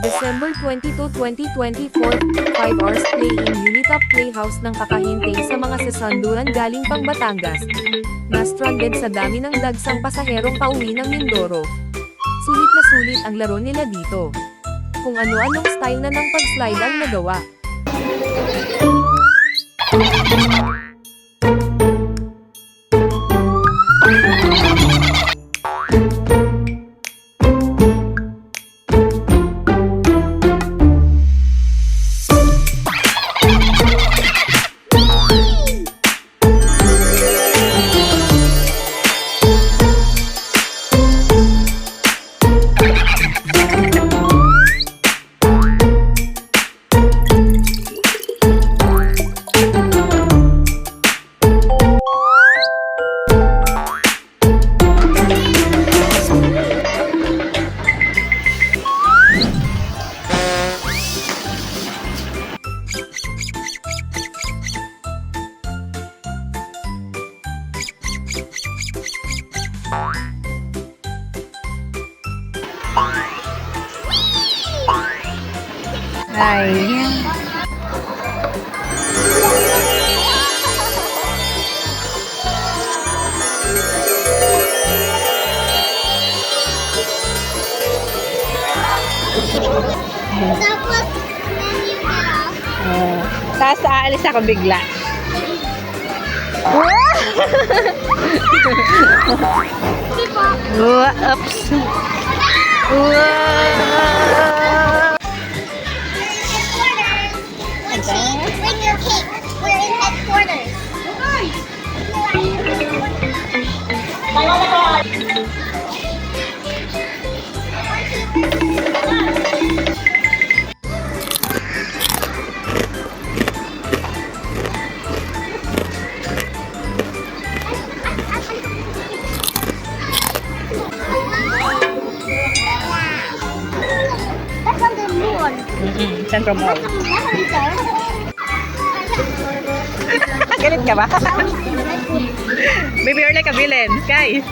December 22, 2024, 5 hours play in Unitop Playhouse ng kakahintay sa mga sasanduran galing pang Batangas. Na-stranded sa dami ng dagsang pasaherong pauwi ng Mindoro. Sulit na sulit ang laro nila dito. Kung ano-anong style na ng pag-slide ang nagawa. Ay. Tapos, Tapos aalis ako bigla. Oops. bring your cake. We're in headquarters. That's on the moon. Central Mall. That's Galit ka ba? Baby, you're like a villain. Sky.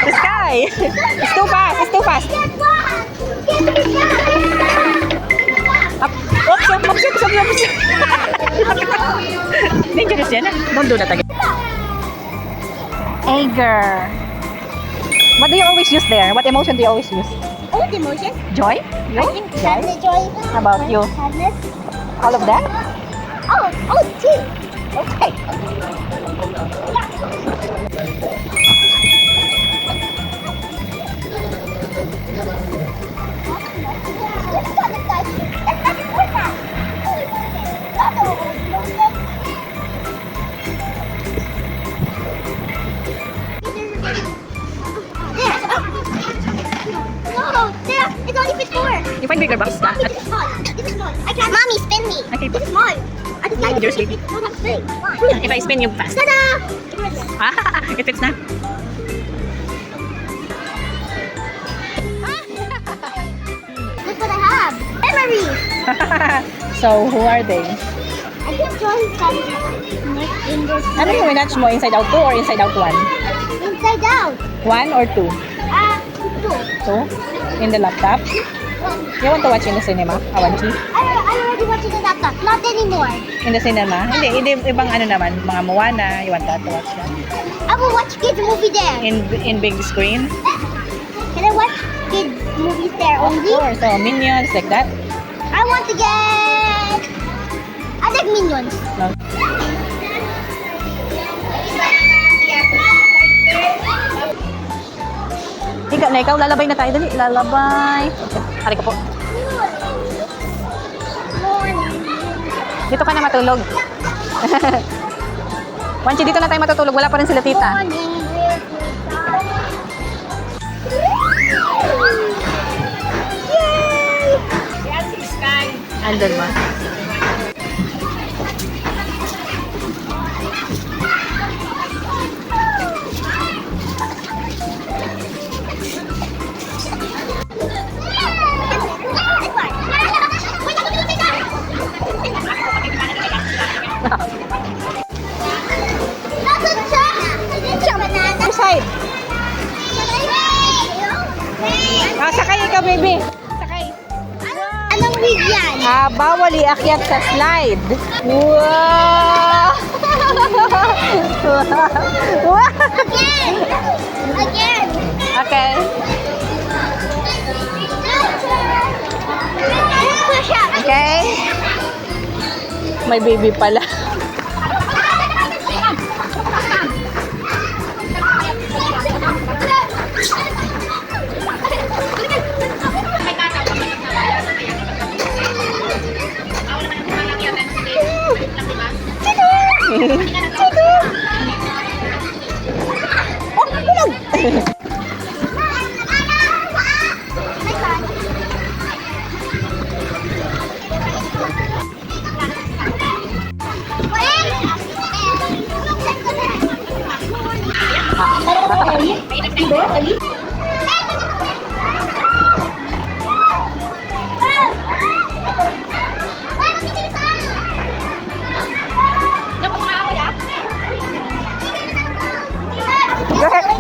Sky. It's too fast. It's too fast. Up. Oops, oops, oops, oops, oops. Dangerous yan. Don't do that again. Anger. What do you always use there? What emotion do you always use? Old emotion. Joy? You? I think sadness, joy. How about you? Sadness. All of that? Oh, tea. Okay. No, there. It's only fit four. You find bigger box? This is small. This is small. I can't. Mommy, spin me. Okay. This is small. I just Like yours, baby. No, that's big. If I spin you fast. Ta-da! It fits na. Look what I have. Memories. So, who are they? I can draw some in this. Ano yung winatch mo? Inside Out 2 or Inside Out 1? Inside out. 1 or 2? Two. 2? In the laptop? You want to watch in the cinema? Awanchi? I already watched the laptop. Not anymore. In the cinema? Hindi, ibang ano naman, mga Moana. You want that to watch that? I will watch kids movie there. In big screen? Can I watch kids movies there only? Or so Minions, like that? I want to get. I like Minions. No. Ikaw, lalabay na tayo. Dali, lalabay. Hari ko po. Dito ka na matulog. Wanchi, dito na tayo matutulog. Wala pa rin sila tita. Yay! Andun ba? Sakay ikaw, baby. Sakay. Anong wig yan? Bawal iakyat sa slide. Wow! Wow! Again! Again! Okay. Push up! Okay. May baby pala.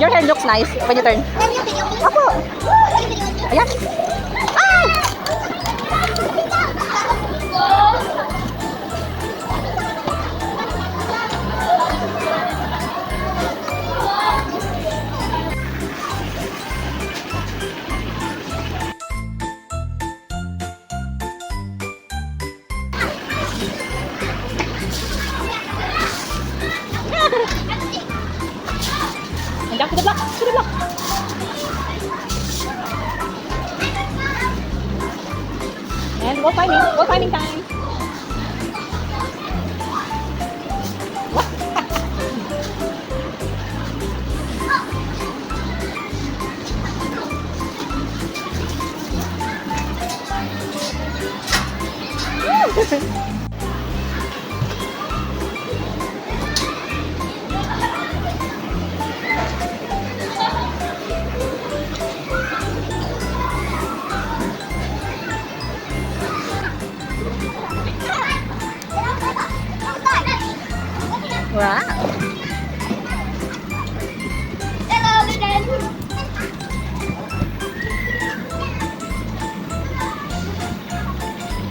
Your hair looks nice when you turn. Apo. Ayan. And down to the block. To the block. And wall climbing. Wall climbing time. Wow. Hello again!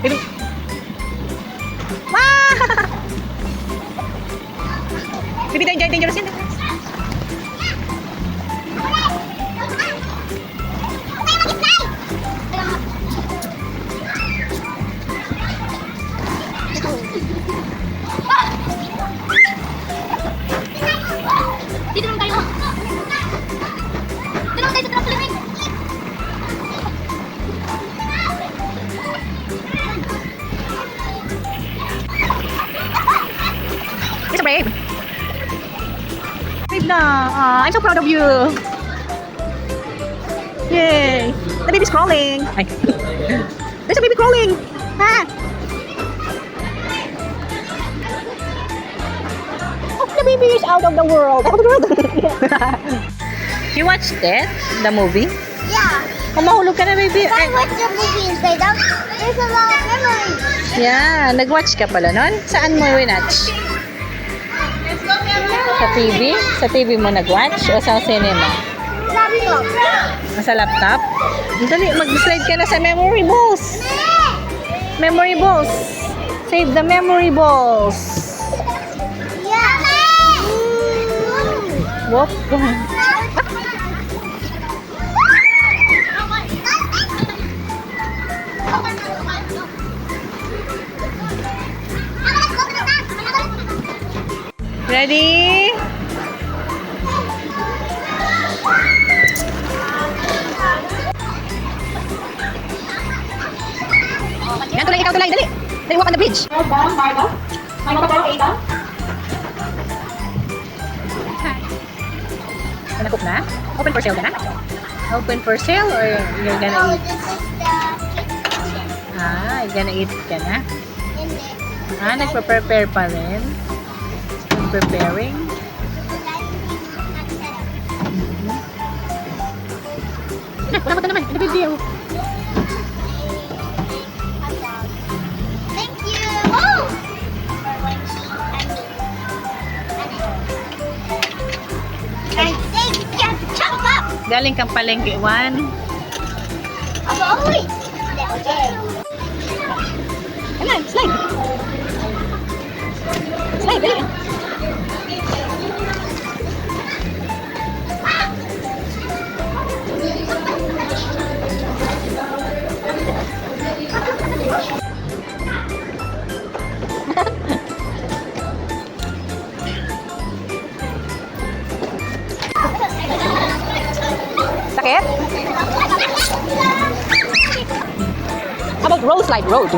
Baby. Wow! Baby, dangerous yun. Dito naman tayo. Dito naman tayo sa trampoline. You're so brave. Brave na. I'm so proud of you. Yay. The baby's crawling. Ay. There's a baby crawling. Ha? Oh, the baby is out of the world. Out of the world. You watched it? The movie? Yeah. Oh, mahulog ka na, baby. I watched the movie inside out. There's a lot of memories. Yeah, nag-watch ka pala nun? Saan mo winatch? Sa TV? Sa TV mo nag-watch o sa cinema? Laptop. Sa laptop? Dali, mag-slide ka na sa memory balls. Memory balls. Save the memory balls. Yeah. Whoop. Ready? Yan, tulay, ikaw tulay, dali. Dali, walk on the bridge. Cook na? Open for sale ka na? Open for sale or you're gonna Oh, eat? this is the kitchen. You're gonna eat ka na? In there. Nagpa-prepare pa rin? Preparing? Wala mo naman, in the video. Thank you. Oh! I think you have to chop up. Galing kang palengke, Juan. Uy! Ayan, slide. Slide, dali. Sakit? How about road slide? Road.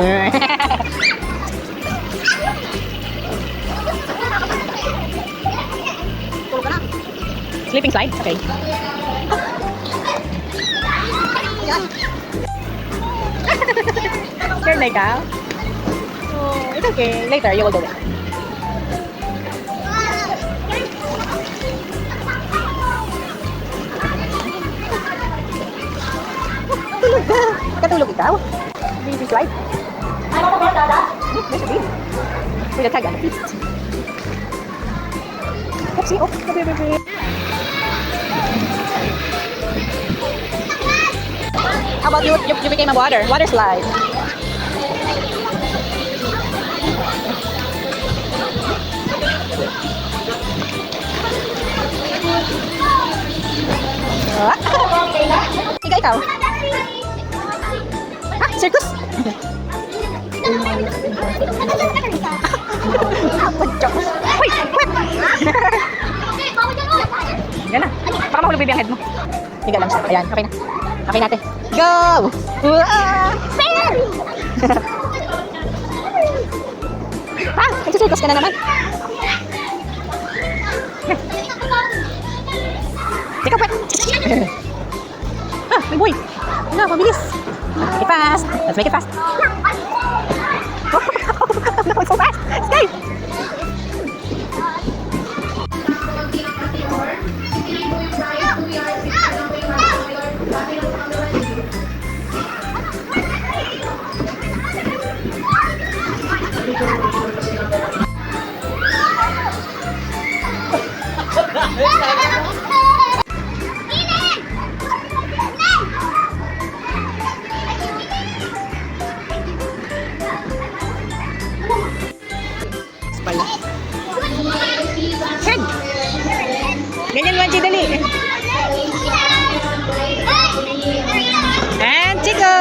Sleeping slide? Okay. Scared na ikaw? Oh, it's okay. Later, you will do it. Tulog ka. Katulog ikaw? Baby slide? There's a baby. With a tag on the feet. Oopsie, oh, the baby. How about you became a water slide? Ikaw. Ah, circus. Wait, wait. Yan na. Baka mahulog baby ang head mo. Higa lang siya. Ayan, okay na. Okay natin. Go! Ah, nagsusirkus ka na naman. Ikaw, pwet. Ah, may boy. Ano, mabilis. Make it fast. Let's make it fast. No, it's so fast. Stay. Pala. Head. Ganyan, Wanji, dali. And Chico.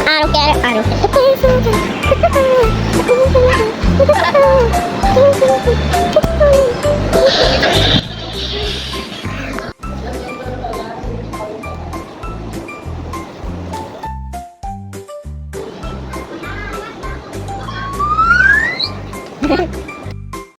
I don't get it. I don't get it.